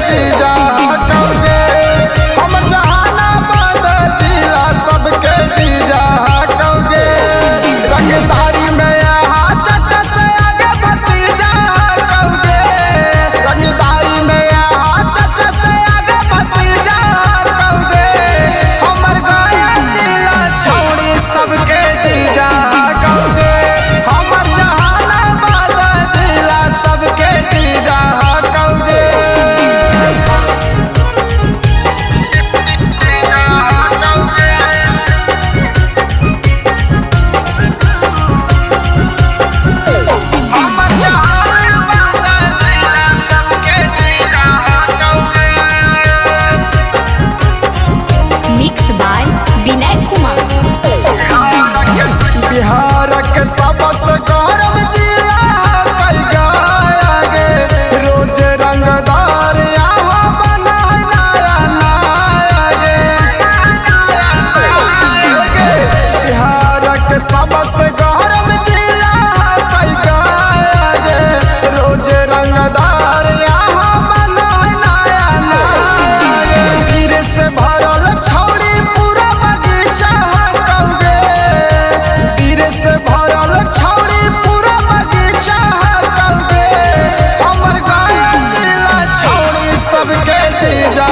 जीजा कौगे, हम जहानाबाद जिला सबके जीजा कौगे। रंगदारी में यहाँ चाचा से आगे भतीजा कौगे, रंगदारी में यहाँ चाचा से आगे भतीजा कौगे। हमर गया जिला छोड़ी सबके जीजा कौगे, हमर जहानाबाद जिला सबके जीजा कौगे। Mix by Vinay Kumar. बिहार के सबसे गौरव जिला कई गे, रोज रंगदार यहाँ बना नया नया गे। बिहार के सबसे गौरव जिला कई गे, रोज रंगदार यहाँ बना नया नया गे। वीर से भरल छौड़ी पूरा बगीचा कौगे, वीर से भरल छौड़ी पूरा बगीचा कौगे। हमर गया जिला छौड़ी सबके जीजा